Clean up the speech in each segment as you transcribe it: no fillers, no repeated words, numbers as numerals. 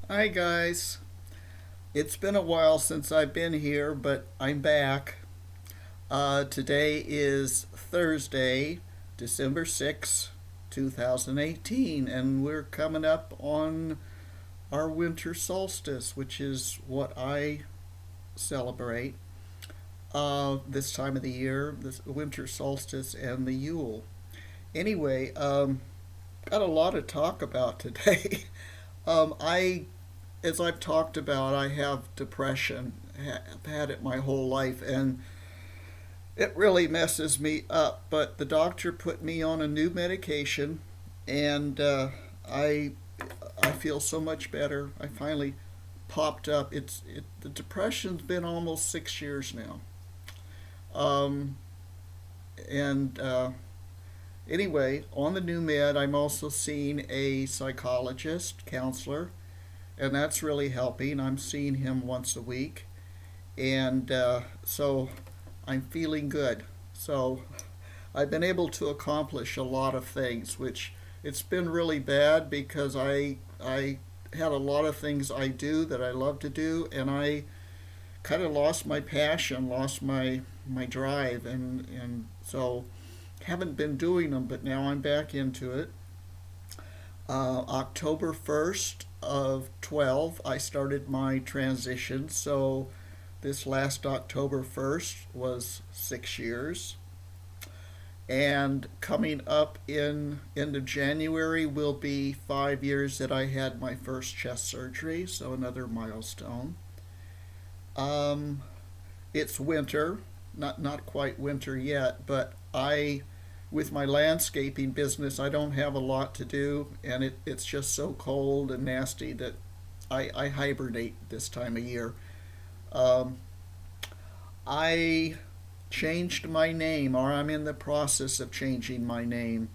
Hi guys. It's been a while since I've been here, but I'm back. Today is Thursday, December 6th, 2018, and we're coming up on our winter solstice, which is what I celebrate this time of the year, this winter solstice and the Yule. Anyway, got a lot to talk about today. I as I've talked about, I have depression. I've had it my whole life, and it really messes me up. But the doctor put me on a new medication, and I I feel so much better. I finally popped up. The depression's been almost 6 years now. Um, and Anyway, on the new med, I'm also seeing a psychologist, counselor, and that's really helping. I'm seeing him once a week, and so I'm feeling good. So I've been able to accomplish a lot of things, which it's been really bad because I had a lot of things I do that I love to do, and I kind of lost my passion, lost my drive, and so haven't been doing them, but now I'm back into it. October 1st of 12, I started my transition. So this last October 1st was 6 years. And coming up in end of January will be 5 years that I had my first chest surgery. So another milestone. Um, it's winter, not quite winter yet, but with my landscaping business, I don't have a lot to do, and it's just so cold and nasty that I hibernate this time of year. Um, I changed my name, or I'm in the process of changing my name.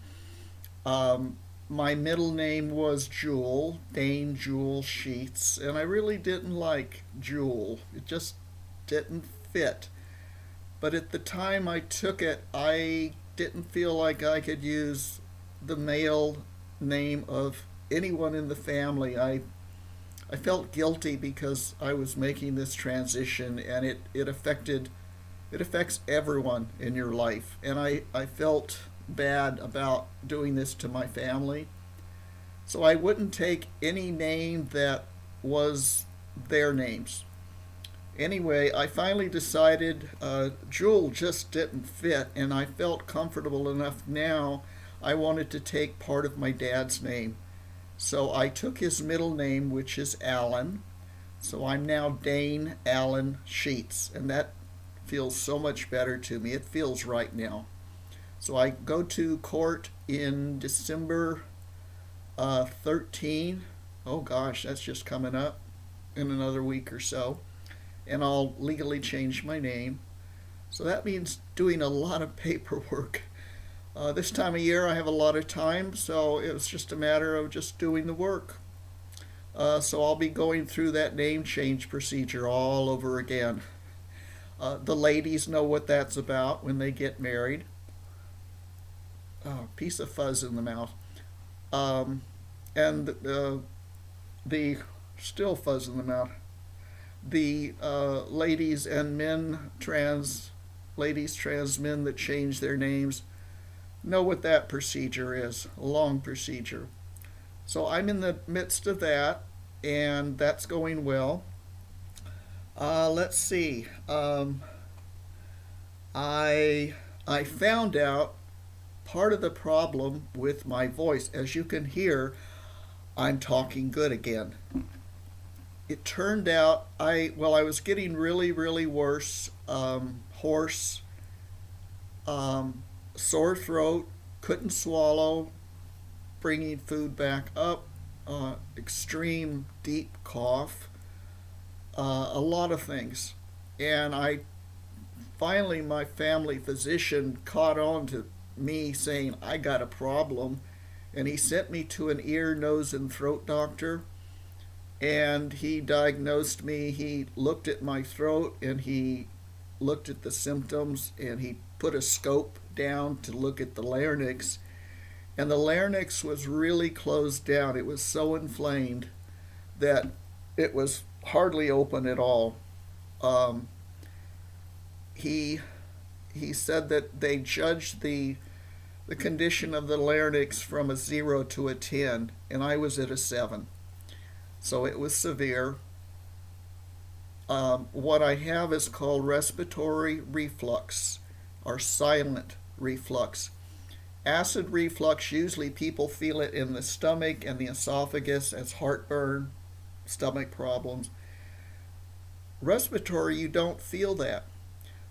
My middle name was Jewel, Dane Jewel Sheets, and I really didn't like Jewel. It just didn't fit. But at the time I took it, I didn't feel like I could use the male name of anyone in the family. I felt guilty because I was making this transition, and it affects everyone in your life. And I felt bad about doing this to my family. So I wouldn't take any name that was their names. Anyway, I finally decided Jewel just didn't fit, and I felt comfortable enough now. I wanted to take part of my dad's name. So I took his middle name, which is Allen. So I'm now Dane Allen Sheets, and that feels so much better to me. It feels right now. So I go to court in December 13. Oh gosh, that's just coming up in another week or so, and I'll legally change my name. So that means doing a lot of paperwork. This time of year, I have a lot of time, so it was just a matter of just doing the work. So I'll be going through that name change procedure all over again. The ladies know what that's about when they get married. Oh, piece of fuzz in the mouth. Um, and the still fuzz in the mouth. The ladies and men, trans men that change their names know what that procedure is, a long procedure. So I'm in the midst of that, and that's going well. Let's see. I found out part of the problem with my voice. As you can hear, I'm talking good again. It turned out I was getting really worse, hoarse, sore throat, couldn't swallow, bringing food back up, extreme deep cough, a lot of things. And I finally, my family physician caught on to me saying I got a problem, and he sent me to an ear, nose, and throat doctor. And he diagnosed me. He looked at my throat, and he looked at the symptoms, and he put a scope down to look at the larynx, and the larynx was really closed down. It was so inflamed that it was hardly open at all. Um, he he said that they judged the condition of the larynx from a 0 to a 10, and I was at a 7. So it was severe. What I have is called respiratory reflux or silent reflux. Acid reflux, usually people feel it in the stomach and the esophagus as heartburn, stomach problems. Respiratory, you don't feel that.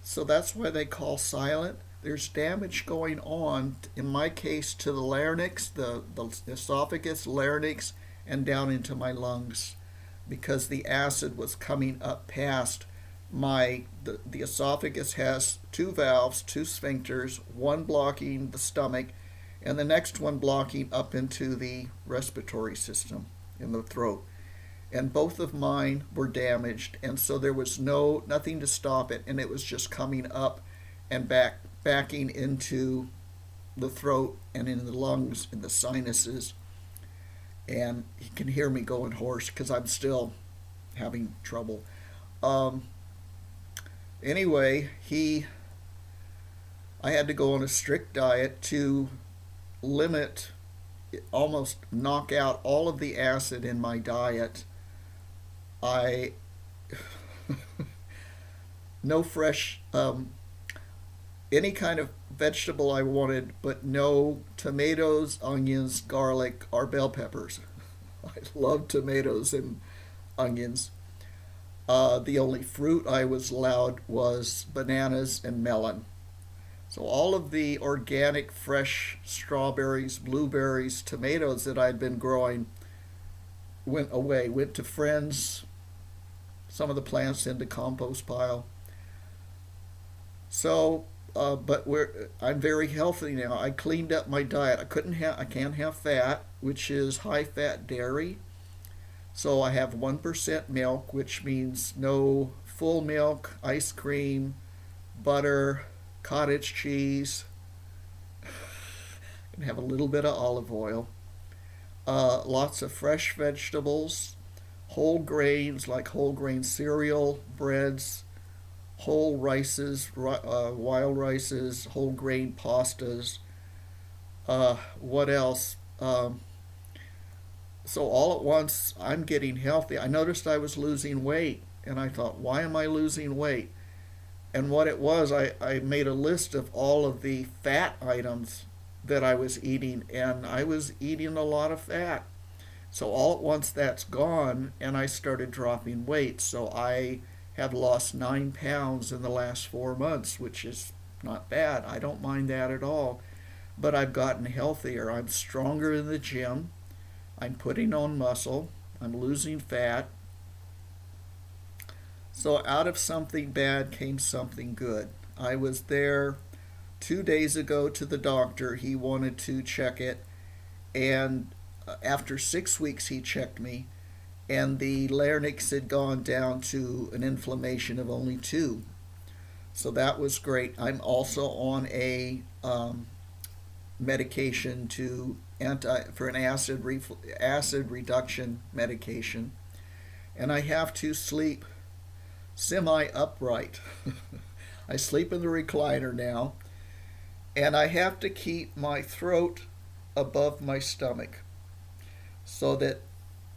So that's why they call silent. There's damage going on, in my case, to the larynx, the esophagus, larynx, and down into my lungs, because the acid was coming up past the esophagus has two valves, two sphincters, one blocking the stomach, and the next one blocking up into the respiratory system in the throat. And both of mine were damaged, and so there was nothing to stop it, and it was just coming up and backing into the throat and in the lungs and the sinuses. And you can hear me going hoarse because I'm still having trouble. Anyway, I had to go on a strict diet to limit, almost knock out all of the acid in my diet. I no fresh any kind of vegetable I wanted, but no tomatoes, onions, garlic, or bell peppers. I love tomatoes and onions. The only fruit I was allowed was bananas and melon. So all of the organic, fresh strawberries, blueberries, tomatoes that I'd been growing went away, went to friends, some of the plants into compost pile. So, but I'm very healthy now. I cleaned up my diet. I can't have fat, which is high fat dairy. So I have 1% milk, which means no full milk, ice cream, butter, cottage cheese, and have a little bit of olive oil. Lots of fresh vegetables, whole grains like whole grain cereal, breads, whole rices, wild rices, whole grain pastas. What else? So all at once, I'm getting healthy. I noticed I was losing weight, and I thought, why am I losing weight? And what it was, I made a list of all of the fat items that I was eating, and I was eating a lot of fat. So all at once that's gone, and I started dropping weight. So I have lost 9 pounds in the last 4 months, which is not bad. I don't mind that at all. But I've gotten healthier. I'm stronger in the gym. I'm putting on muscle. I'm losing fat. So out of something bad came something good. I was there 2 days ago to the doctor. He wanted to check it. And after 6 weeks, he checked me. And the larynx had gone down to an inflammation of only 2. So that was great. I'm also on a medication for an acid reduction medication, and I have to sleep semi-upright. I sleep in the recliner now, and I have to keep my throat above my stomach so that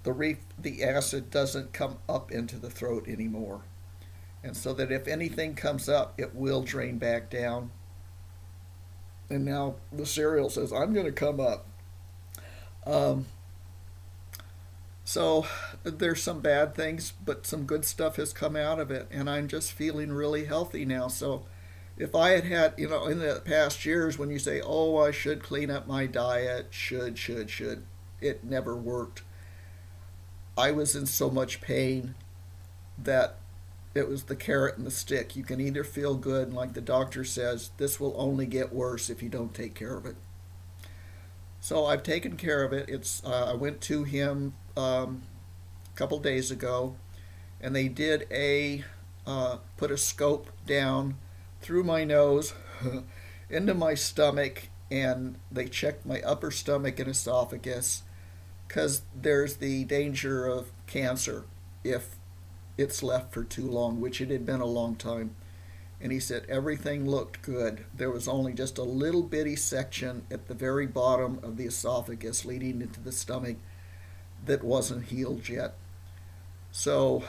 the acid doesn't come up into the throat anymore, and so that if anything comes up, it will drain back down. And now the cereal says I'm going to come up. So there's some bad things, but some good stuff has come out of it, and I'm just feeling really healthy now. So if I had, in the past years when you say, oh, I should clean up my diet, should, it never worked. I was in so much pain that it was the carrot and the stick. You can either feel good, and like the doctor says, this will only get worse if you don't take care of it. So I've taken care of it. I went to him a couple days ago, and they did put a scope down through my nose into my stomach, and they checked my upper stomach and esophagus, because there's the danger of cancer if it's left for too long, which it had been a long time. And he said everything looked good. There was only just a little bitty section at the very bottom of the esophagus leading into the stomach that wasn't healed yet. So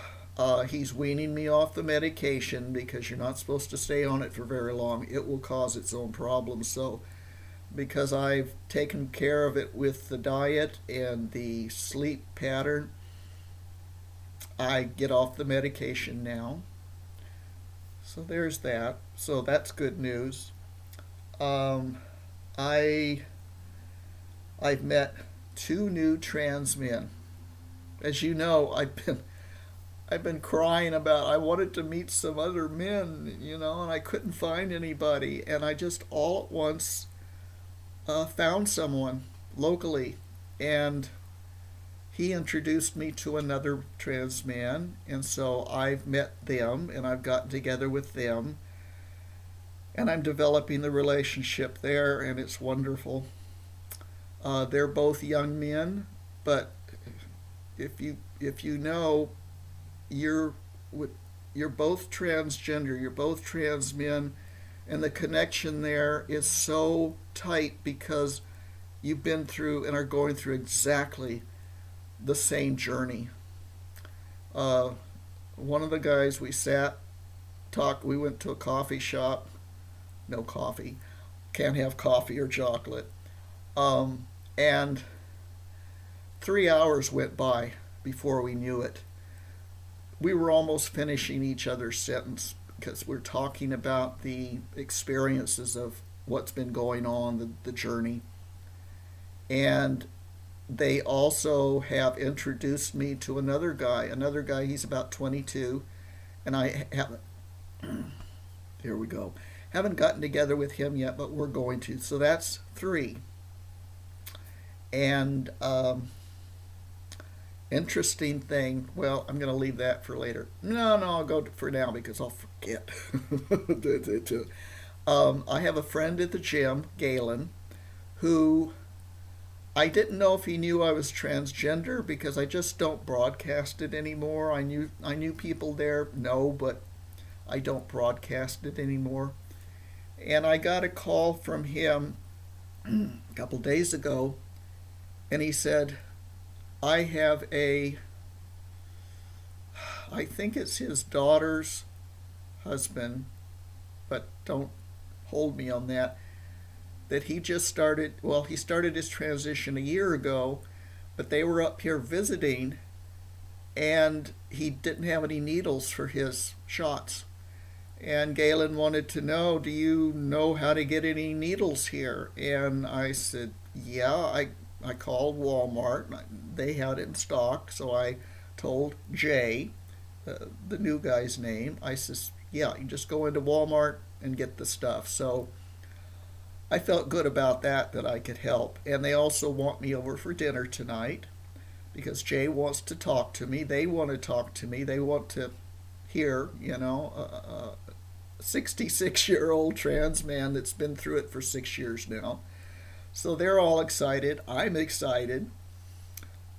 he's weaning me off the medication because you're not supposed to stay on it for very long. It will cause its own problems. So because I've taken care of it with the diet and the sleep pattern, I get off the medication now. So there's that. So that's good news. I I've met two new trans men. As you know, I've been crying about I wanted to meet some other men, and I couldn't find anybody, and I just all at once found someone locally, and he introduced me to another trans man, and so I've met them and I've gotten together with them, and I'm developing the relationship there, and it's wonderful. They're both young men, but if you know you're you're both transgender, you're both trans men, and the connection there is so tight because you've been through and are going through exactly the same journey. One of the guys we sat, talked, we went to a coffee shop. No coffee. Can't have coffee or chocolate. And 3 hours went by before we knew it. We were almost finishing each other's sentence because we're talking about the experiences of what's been going on, the journey. And they also have introduced me to another guy. He's about 22, and I haven't, here we go, haven't gotten together with him yet, but we're going to. So that's three. And interesting thing, well, I'm going to leave that for later. No, I'll go for now because I'll forget. I have a friend at the gym, Galen, who I didn't know if he knew I was transgender because I just don't broadcast it anymore. I knew people there know, but I don't broadcast it anymore. And I got a call from him a couple days ago, and he said, I think it's his daughter's husband, but don't hold me on that he just started, he started his transition a year ago, but they were up here visiting, and he didn't have any needles for his shots. And Galen wanted to know, do you know how to get any needles here? And I said, yeah, I called Walmart. They had it in stock, so I told Jay, the new guy's name. I says, yeah, you just go into Walmart and get the stuff. So I felt good about that I could help. And they also want me over for dinner tonight because Jay wants to talk to me. They want to talk to me. They want to hear, a 66-year-old trans man that's been through it for 6 years now. So they're all excited. I'm excited.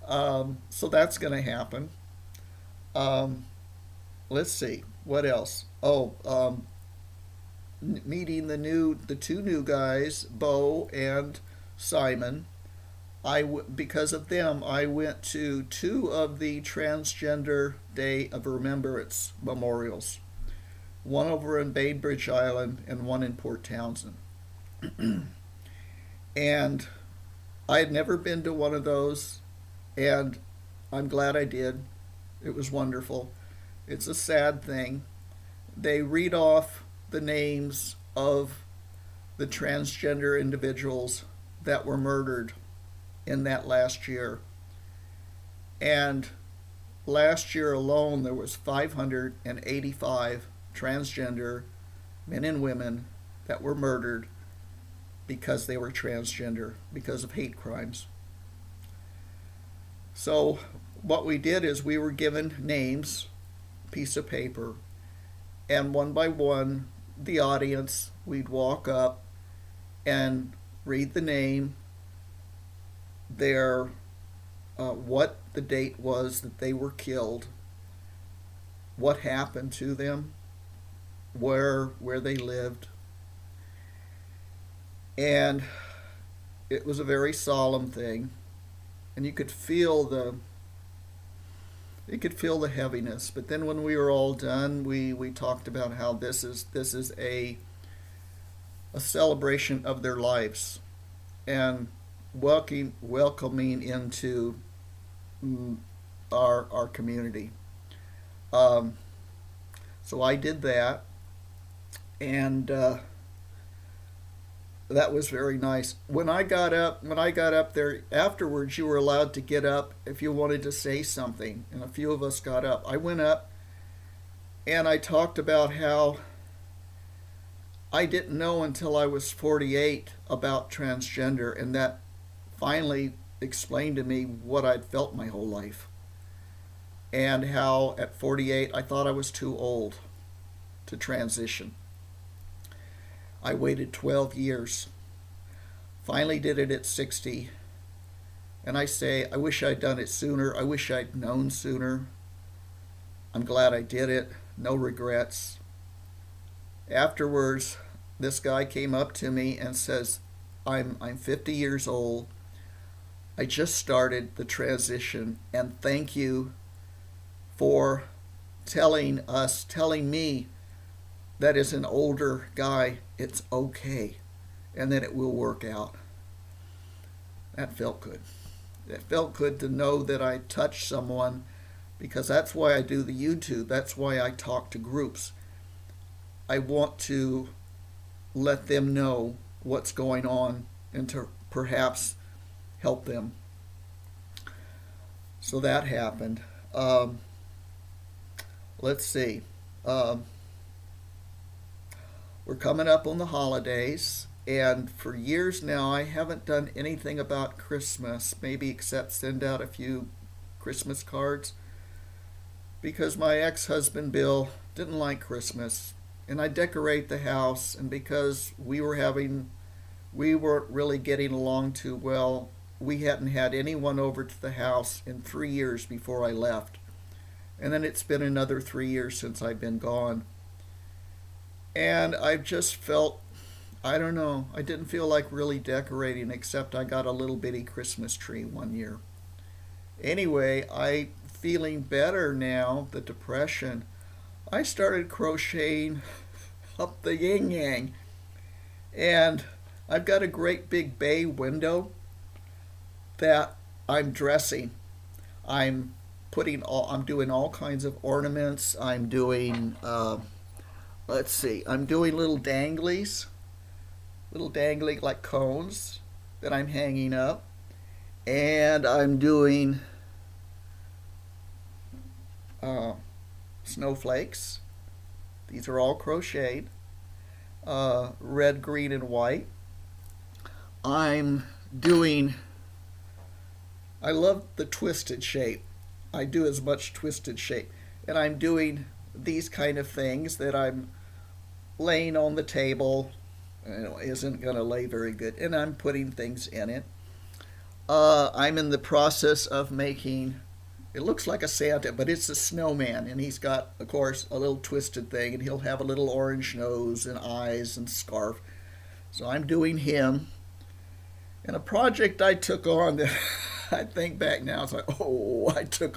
So that's going to happen. Let's see. What else? Meeting the two new guys, Bo and Simon. Because of them, I went to two of the Transgender Day of Remembrance memorials. One over in Bainbridge Island and one in Port Townsend. And I had never been to one of those, and I'm glad I did. It was wonderful. It's a sad thing. They read off the names of the transgender individuals that were murdered in that last year. And last year alone, there was 585 transgender men and women that were murdered because they were transgender, because of hate crimes. So what we did is we were given names, piece of paper, and one by one, the audience, we'd walk up and read the name, their what the date was that they were killed, what happened to them, where they lived, and it was a very solemn thing, and you could feel the heaviness. But then when we were all done, we talked about how this is a celebration of their lives and welcoming into our community. Um, so I did that, and that was very nice. When I got up there afterwards, you were allowed to get up if you wanted to say something, and a few of us got up. I went up and I talked about how I didn't know until I was 48 about transgender, and that finally explained to me what I'd felt my whole life, and how at 48 I thought I was too old to transition. I waited 12 years. Finally did it at 60. And I say, I wish I'd done it sooner. I wish I'd known sooner. I'm glad I did it. No regrets. Afterwards, this guy came up to me and says, I'm 50 years old. I just started the transition, and thank you for telling me that as an older guy, it's okay, and that it will work out. That felt good. It felt good to know that I touched someone, because that's why I do the YouTube. That's why I talk to groups. I want to let them know what's going on and to perhaps help them. So that happened. Let's see. We're coming up on the holidays, and for years now I haven't done anything about Christmas, maybe except send out a few Christmas cards, because my ex-husband Bill didn't like Christmas, and I decorate the house, and because we weren't really getting along too well, we hadn't had anyone over to the house in 3 years before I left, and then it's been another 3 years since I've been gone. And I've just felt, I don't know, I didn't feel like really decorating, except I got a little bitty Christmas tree one year. Anyway, I'm feeling better now, the depression. I started crocheting up the yin yang, and I've got a great big bay window that I'm dressing. I'm doing all kinds of ornaments. I'm doing I'm doing little danglies like cones that I'm hanging up, and I'm doing snowflakes. These are all crocheted, red, green, and white. I love the twisted shape. I do as much twisted shape, and I'm doing these kind of things that I'm laying on the table. Isn't going to lay very good, and I'm putting things in it. I'm in the process of making, it looks like a Santa, but it's a snowman, and he's got, of course, a little twisted thing, and he'll have a little orange nose and eyes and scarf. So I'm doing him. And a project I took on that I think back now, it's like,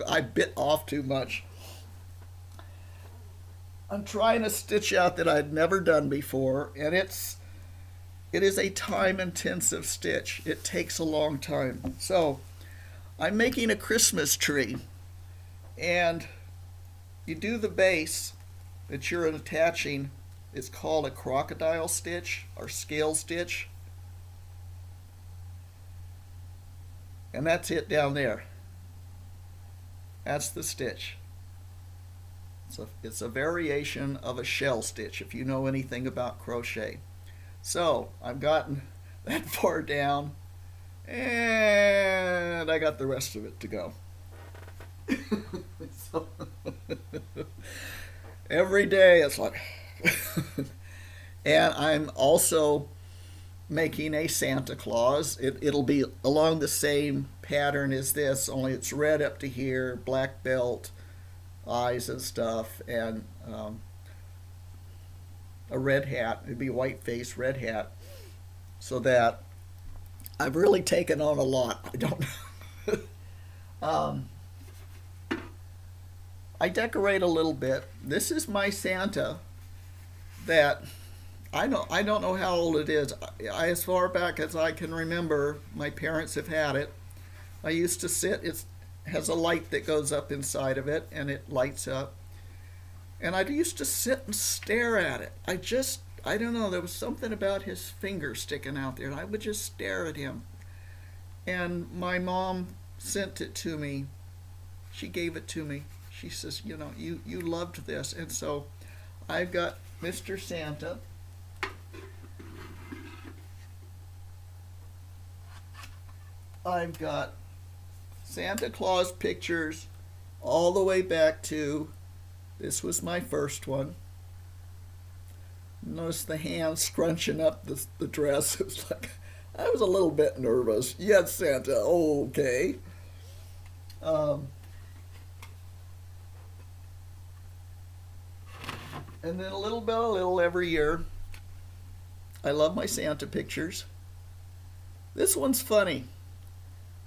I bit off too much. I'm trying a stitch out that I'd never done before, and it is a time-intensive stitch. It takes a long time. So I'm making a Christmas tree, and you do the base that you're attaching. It's called a crocodile stitch or scale stitch, and that's it down there. That's the stitch. It's a variation of a shell stitch, if you know anything about crochet. So I've gotten that far down, and I got the rest of it to go. So, every day it's like, and I'm also making a Santa Claus. It'll be along the same pattern is this, only it's red up to here, black belt, eyes and stuff, and a red hat. It'd be white face, red hat. So that I've really taken on a lot. I don't know. I decorate a little bit. This is my Santa that I don't know how old it is. As far back as I can remember, my parents have had it. I used to sit. It has a light that goes up inside of it, and it lights up. And I used to sit and stare at it. I don't know. There was something about his finger sticking out there, and I would just stare at him. And my mom sent it to me. She gave it to me. She says, you loved this. And so I've got Mr. Santa. I've got Santa Claus pictures all the way back to, this was my first one. Notice the hand scrunching up the dress. It was like, I was a little bit nervous. Yes, Santa, okay. And then a little every year. I love my Santa pictures. This one's funny.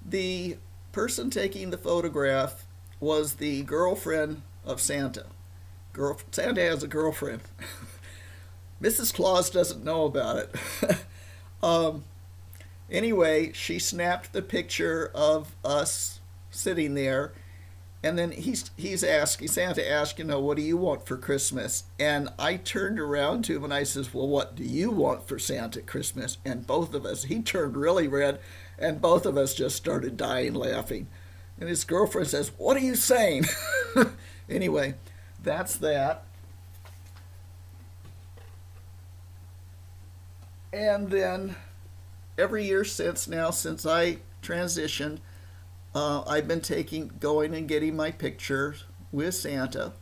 The person taking the photograph was the girlfriend of Santa. Santa has a girlfriend. Mrs. Claus doesn't know about it. Anyway, she snapped the picture of us sitting there, and then Santa asked, what do you want for Christmas? And I turned around to him and I says, well, what do you want for Santa Christmas? And both of us, he turned really red, and both of us just started dying laughing. And his girlfriend says, what are you saying? Anyway, that's that. And then every year since I transitioned, I've been going and getting my pictures with Santa.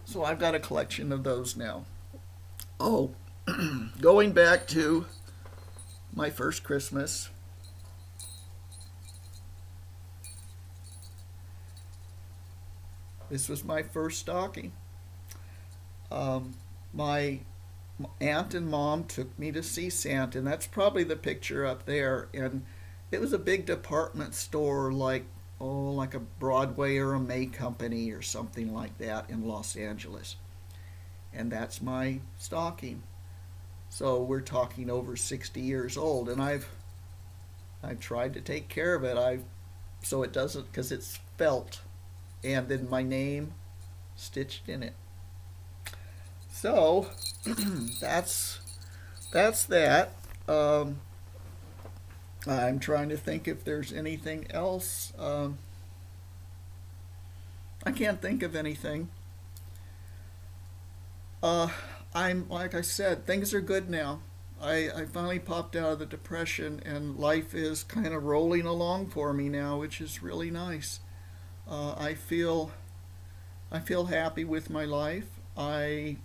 So I've got a collection of those now. Oh, going back to my first Christmas. This was my first stocking. My aunt and mom took me to see Santa, and that's probably the picture up there. And it was a big department store, like a Broadway or a May Company or something like that in Los Angeles. And that's my stocking. So we're talking over 60 years old, and I've tried to take care of it. So it doesn't, because it's felt, and then my name stitched in it. So that's that. I'm trying to think if there's anything else. I can't think of anything. Like I said, things are good now. I finally popped out of the depression, and life is kind of rolling along for me now, which is really nice. I feel happy with my life. I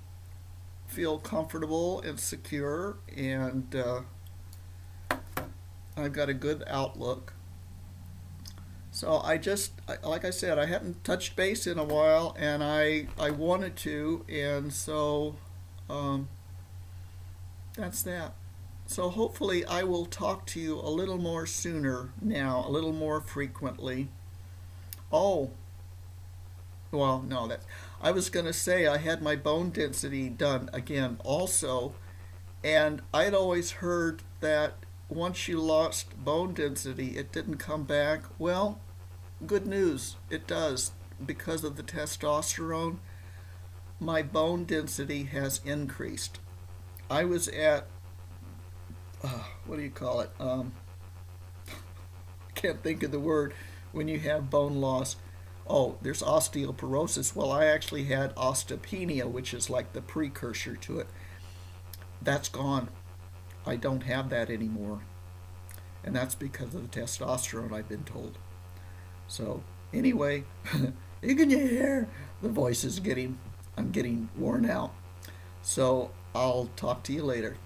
feel comfortable and secure, and I've got a good outlook. So like I said, I haven't touched base in a while, and I wanted to, and so that's that. So hopefully I will talk to you a little more sooner now, a little more frequently. Oh, well, no, I was going to say I had my bone density done again also, and I'd always heard that once you lost bone density, it didn't come back. Well, good news, it does. Because of the testosterone, my bone density has increased. I was at, what do you call it? I can't think of the word when you have bone loss. Oh, there's osteoporosis. Well, I actually had osteopenia, which is like the precursor to it. That's gone. I don't have that anymore. And that's because of the testosterone, I've been told. So, anyway, you can hear the voice is I'm getting worn out. So, I'll talk to you later.